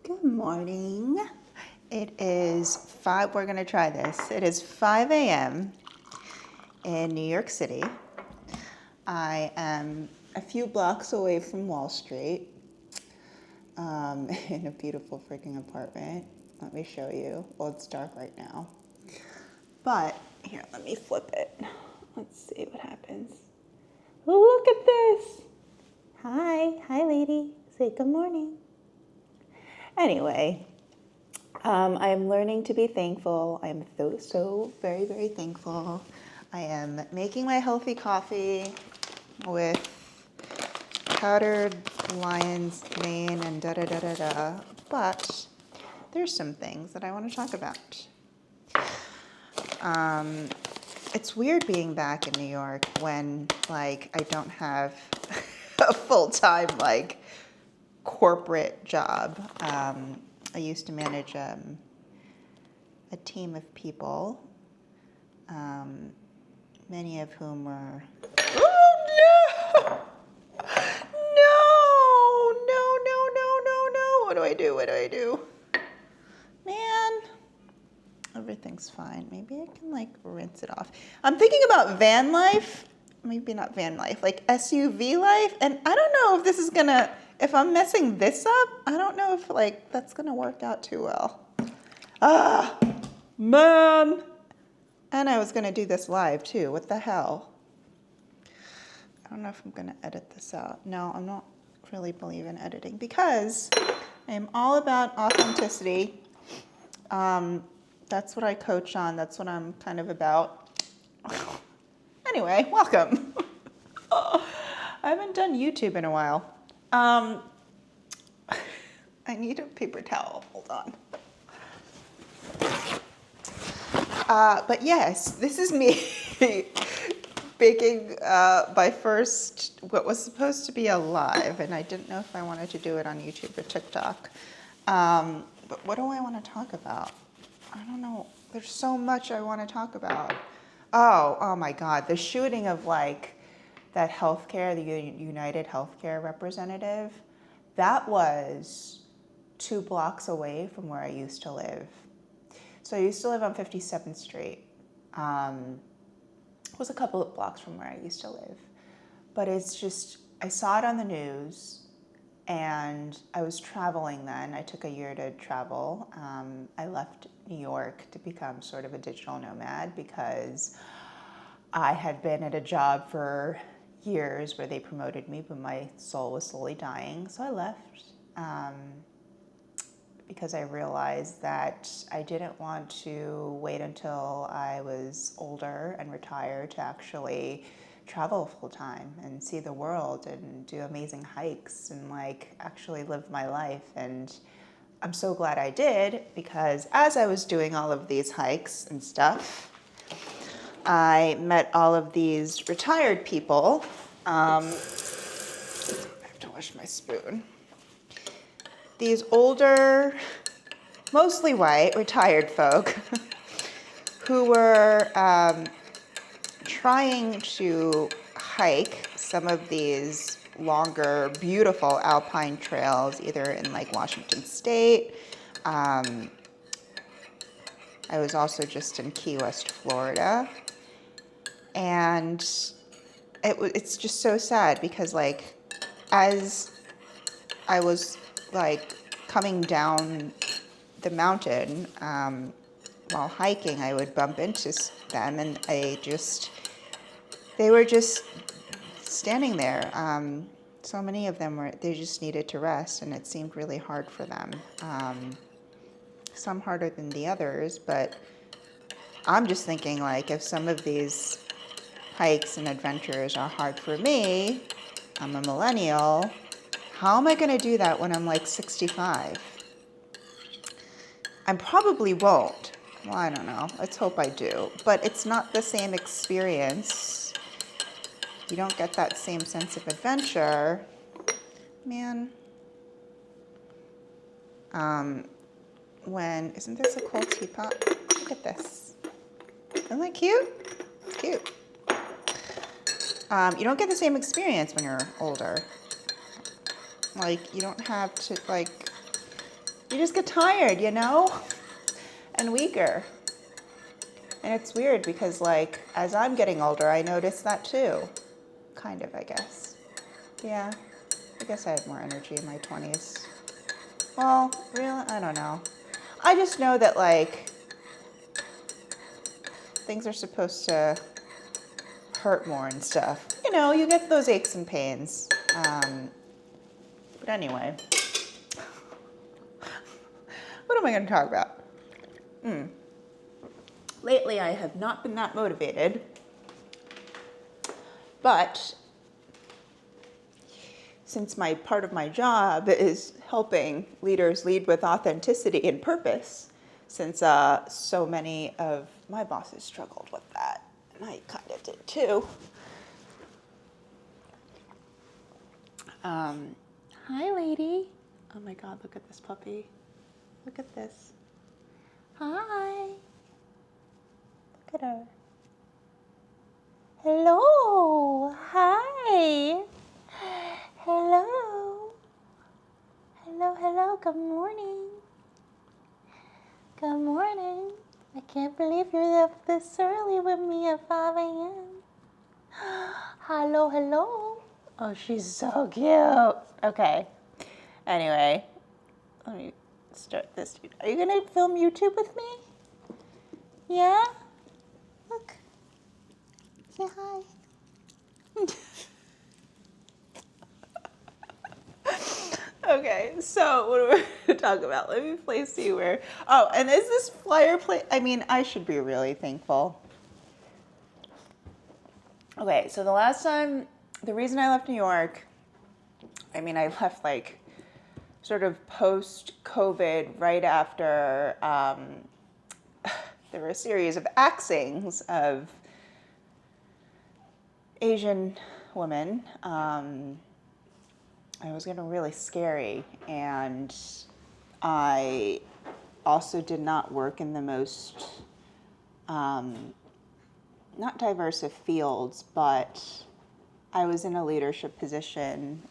Good morning. It is 5, we're going to try this. It is 5 a.m. in New York City. I am a few blocks away from Wall Street in a beautiful freaking apartment. Let me show you. Well, it's dark right now. But here, let me flip it. Let's see what happens. Oh, look at this. Hi lady. Say good morning. Anyway, I am learning to be thankful. I am so very, very thankful. I am making my healthy coffee with powdered lion's mane and da-da-da-da-da. But there's some things that I want to talk about. It's weird being back in New York when, like, I don't have a full-time, like, corporate job. I used to manage a team of people, many of whom were, oh no! No. What do I do? Man, everything's fine. Maybe I can like rinse it off. I'm thinking about van life. Maybe not van life, like SUV life. And I don't know if this is gonna, if I'm messing this up, I don't know if like that's gonna work out too well. Ah, man. And I was gonna do this live too. What the hell? I don't know if I'm gonna edit this out. No, I'm not really believe in editing because I'm all about authenticity. That's what I coach on. That's what I'm kind of about. Anyway, welcome. I haven't done YouTube in a while. I need a paper towel. Hold on. But yes, this is me baking my first, what was supposed to be a live, and I didn't know if I wanted to do it on YouTube or TikTok. But what do I want to talk about? I don't know. There's so much I want to talk about. Oh my God. The shooting of like that healthcare, the United Healthcare representative, that was 2 blocks away from where I used to live. So I used to live on 57th Street. It was a couple of blocks from where I used to live. But it's just, I saw it on the news. And I was traveling then. I took a year to travel. I left New York to become sort of a digital nomad because I had been at a job for years where they promoted me, but my soul was slowly dying. So I left because I realized that I didn't want to wait until I was older and retired to actually travel full time and see the world and do amazing hikes and like actually live my life. And I'm so glad I did, because as I was doing all of these hikes and stuff, I met all of these retired people. I have to wash my spoon. These older, mostly white, retired folk who were trying to hike some of these longer, beautiful alpine trails, either in like Washington State. I was also just in Key West, Florida. And it's just so sad because like, as I was like coming down the mountain, while hiking, I would bump into them, and they were just standing there. So many of them they just needed to rest, and it seemed really hard for them. Some harder than the others, but I'm just thinking like, if some of these hikes and adventures are hard for me, I'm a millennial, how am I going to do that when I'm like 65? I probably won't. Well, I don't know. Let's hope I do. But it's not the same experience. You don't get that same sense of adventure. Man. Isn't this a cool teapot? Look at this. Isn't that cute? It's cute. You don't get the same experience when you're older. Like, you don't have to, like, You just get tired, and weaker. And it's weird because, like, as I'm getting older, I notice that too. Kind of, I guess. Yeah, I guess I had more energy in my 20s. Well, really, I don't know. I just know that, like, things are supposed to hurt more and stuff. You get those aches and pains. But anyway, what am I going to talk about? Lately, I have not been that motivated, but since part of my job is helping leaders lead with authenticity and purpose, since so many of my bosses struggled with that, and I kind of did too. Hi, lady. Oh my God, look at this puppy. Look at this. Hi. Look at her. Hello. Hi. Hello. Hello. Good morning. Good morning. I can't believe you're up this early with me at 5 a.m. Hello. Oh, she's so cute. Okay. Anyway, let me start this. Are you going to film YouTube with me? Yeah? Look. Say hi. Okay, so what are we going to talk about? Let me place you where... Oh, and is this fireplace... I mean, I should be really thankful. Okay, so the last time... The reason I left New York... I mean, I left, like, sort of post-COVID, right after... there were a series of axings of Asian women. It was getting really scary, and I also did not work in the most, not diverse of fields, but I was in a leadership position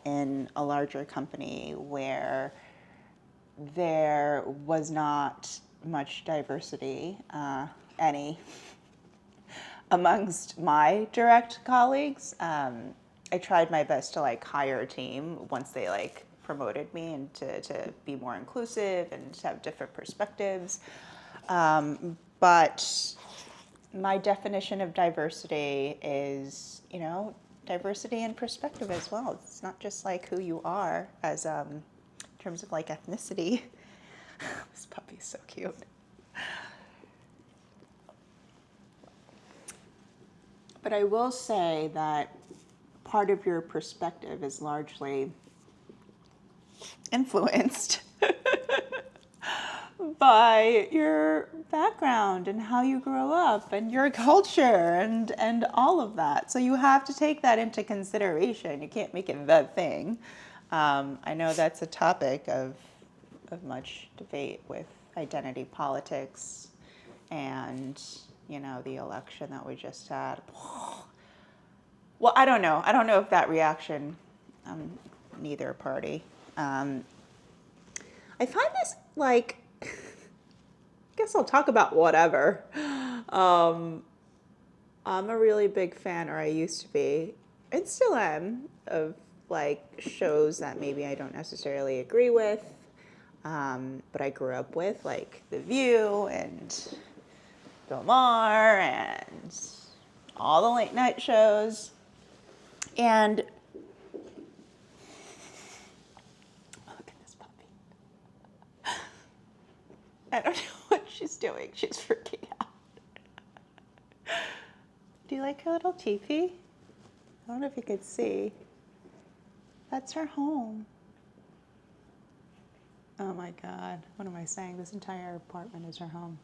in a larger company where there was not much diversity, any, amongst my direct colleagues. I tried my best to, like, hire a team once they, like, promoted me, and to be more inclusive and to have different perspectives. But my definition of diversity is, diversity in perspective as well. It's not just, like, who you are as in terms of, like, ethnicity. This puppy's so cute. But I will say that part of your perspective is largely influenced by your background and how you grow up and your culture and all of that. So you have to take that into consideration. You can't make it the thing. I know that's a topic of much debate with identity politics and, the election that we just had. Well, I don't know. I don't know if that reaction, neither party. I find this, like, I guess I'll talk about whatever. I'm a really big fan, or I used to be, and still am, of, like, shows that maybe I don't necessarily agree with, but I grew up with, like The View and Bill Maher and all the late night shows. And look at this puppy. I don't know what she's doing. She's freaking out. Do you like her little teepee? I don't know if you could see. That's her home. Oh my God. What am I saying? This entire apartment is her home.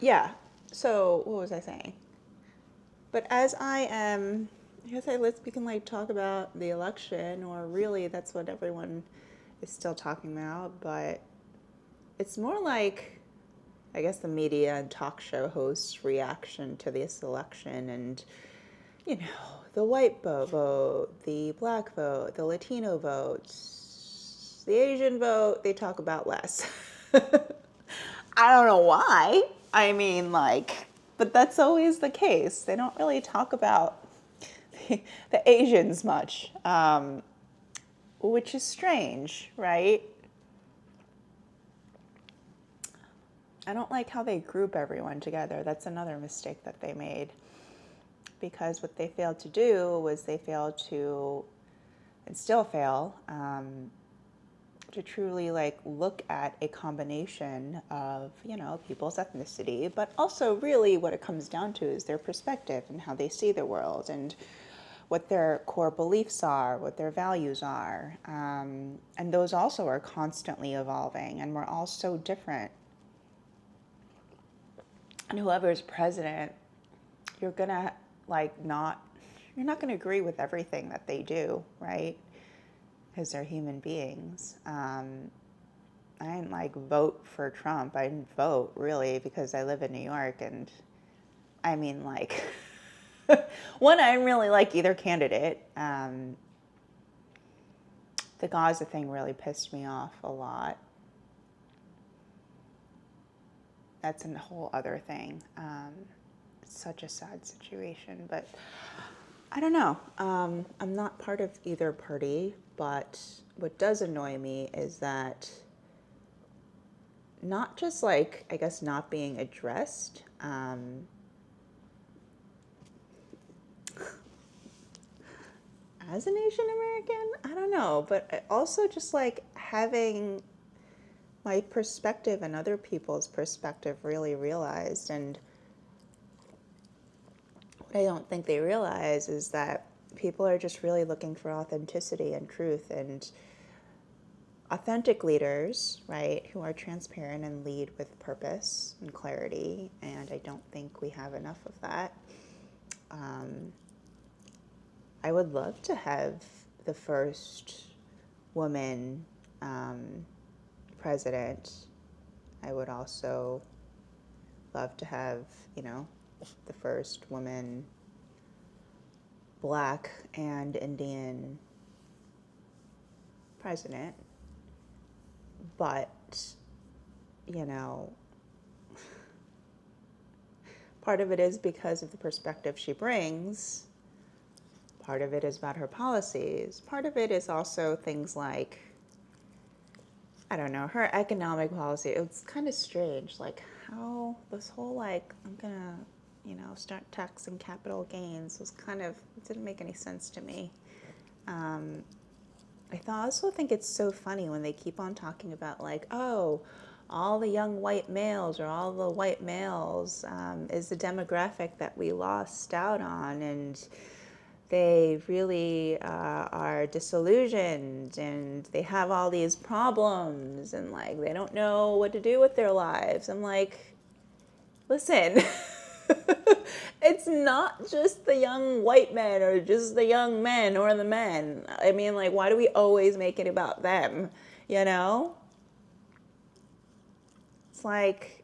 Yeah. So what was I saying? But as I guess we can, like, talk about the election, or really that's what everyone is still talking about, but it's more like, I guess, the media and talk show hosts' reaction to this election, and you know, the white vote, the black vote, the Latino votes, the Asian vote, they talk about less. I don't know why. I mean, like, but that's always the case. They don't really talk about the Asians much, which is strange, right? I don't like how they group everyone together. That's another mistake that they made. Because what they failed to do was they failed to, and still fail, to truly like look at a combination of, you know, people's ethnicity, but also really what it comes down to is their perspective and how they see the world and what their core beliefs are, what their values are. And those also are constantly evolving, and we're all so different. And whoever's president, you're gonna like not, you're not gonna agree with everything that they do, right? Because they're human beings. I didn't like vote for Trump. I didn't vote really because I live in New York, and I mean, like, one, I didn't really like either candidate. The Gaza thing really pissed me off a lot. That's a whole other thing. It's such a sad situation, but I don't know. I'm not part of either party, but what does annoy me is that not just like, I guess, not being addressed. As an Asian American, I don't know, but also just like having my perspective and other people's perspective really realized. And what I don't think they realize is that people are just really looking for authenticity and truth, and authentic leaders, right, who are transparent and lead with purpose and clarity. And I don't think we have enough of that. I would love to have the first woman president. I would also love to have, you know, the first woman Black and Indian president. But, you know, part of it is because of the perspective she brings. Part of it is about her policies. Part of it is also things like, I don't know, her economic policy. It's kind of strange, like how this whole like, I'm gonna, you know, start taxing capital gains was kind of, it didn't make any sense to me. I also think it's so funny when they keep on talking about like, oh, all the young white males or all the white males is the demographic that we lost out on, and they really are disillusioned, and they have all these problems, and like they don't know what to do with their lives. I'm like, listen, it's not just the young white men or just the young men or the men. I mean, like, why do we always make it about them, you know? It's like,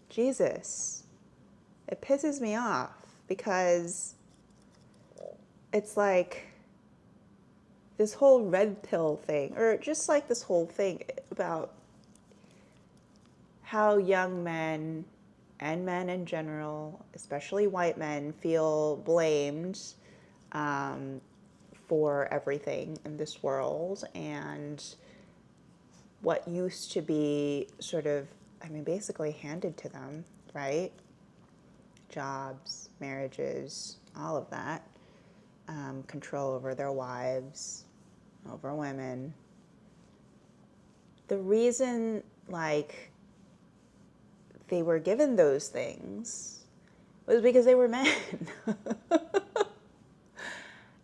Jesus, it pisses me off because it's like this whole red pill thing, or just like this whole thing about how young men and men in general, especially white men, feel blamed for everything in this world, and what used to be sort of, I mean, basically handed to them, right? Jobs, marriages, all of that. Control over their wives, over women. The reason, like, they were given those things was because they were men.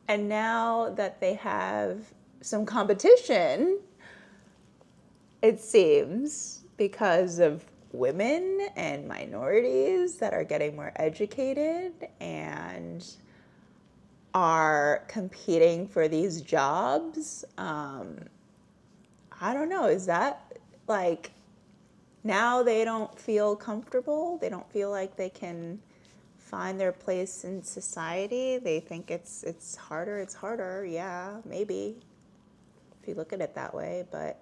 And now that they have some competition, it seems, because of women and minorities that are getting more educated and are competing for these jobs. I don't know, is that like, now they don't feel comfortable? They don't feel like they can find their place in society. They think it's harder. It's harder. Yeah, maybe if you look at it that way, but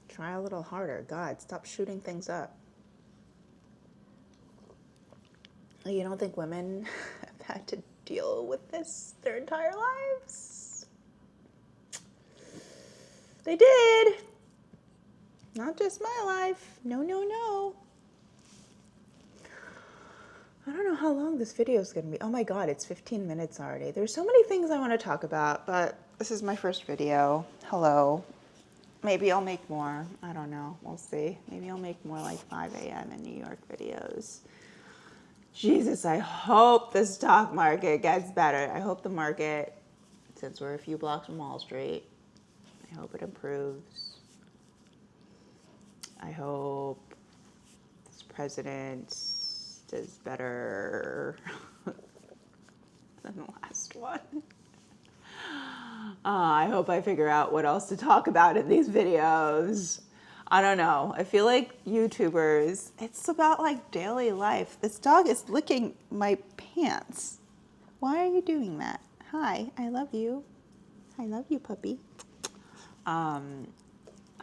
try a little harder. God, stop shooting things up. You don't think women have had to deal with this their entire lives? They did. Not just my life. No, no, no. I don't know how long this video is going to be. Oh my God, it's 15 minutes already. There's so many things I want to talk about, but this is my first video. Hello. Maybe I'll make more. I don't know. We'll see. Maybe I'll make more like 5 a.m. in New York videos. Jesus, I hope the stock market gets better. I hope the market, since we're a few blocks from Wall Street, I hope it improves. I hope this president does better than the last one. I hope I figure out what else to talk about in these videos. I don't know. I feel like YouTubers, it's about like daily life. This dog is licking my pants. Why are you doing that? Hi, I love you. I love you, puppy. I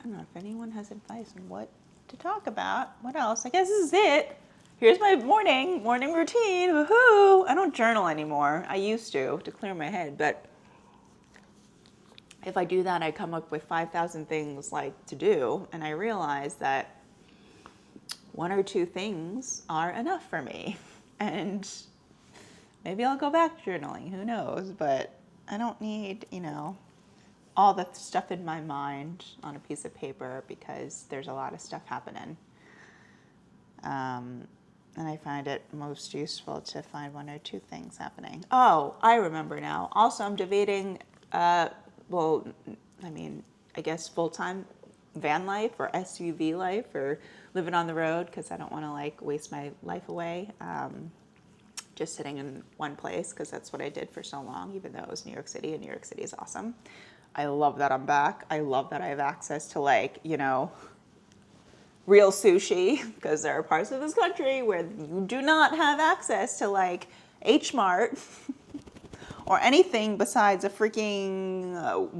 don't know if anyone has advice on what to talk about. What else? I guess this is it. Here's my morning routine. Woohoo! I don't journal anymore. I used to clear my head, but if I do that, I come up with 5,000 things like to do, and I realize that 1 or 2 things are enough for me. And maybe I'll go back journaling, who knows, but I don't need, all the stuff in my mind on a piece of paper because there's a lot of stuff happening. And I find it most useful to find 1 or 2 things happening. Oh, I remember now. Also, I'm debating, I guess full-time van life or SUV life or living on the road because I don't want to waste my life away just sitting in one place because that's what I did for so long, even though it was New York City, and New York City is awesome. I love that I'm back. I love that I have access to real sushi because there are parts of this country where you do not have access to H Mart or anything besides a freaking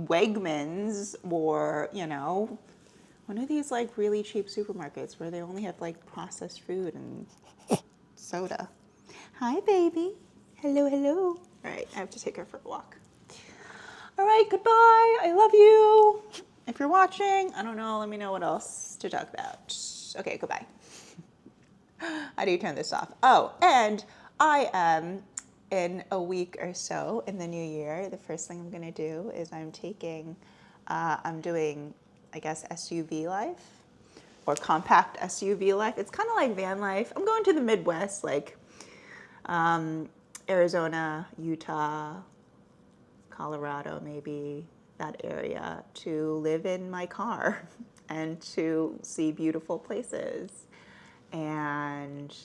Wegmans or, one of these really cheap supermarkets where they only have processed food and soda. Hi, baby. Hello, hello. All right, I have to take her for a walk. All right, goodbye. I love you. If you're watching, I don't know, let me know what else to talk about. Okay, goodbye. How do you turn this off? Oh, and I am in a week or so in the new year. The first thing I'm going to do is I'm doing, I guess, SUV life or compact SUV life. It's kind of like van life. I'm going to the Midwest, Arizona, Utah, Colorado, maybe that area, to live in my car and to see beautiful places and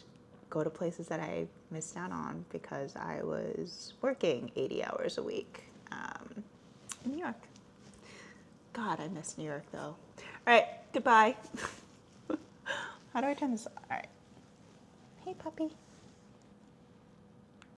go to places that I missed out on because I was working 80 hours a week in New York. God, I miss New York though. All right, goodbye. How do I turn this on? All right. Hey, puppy.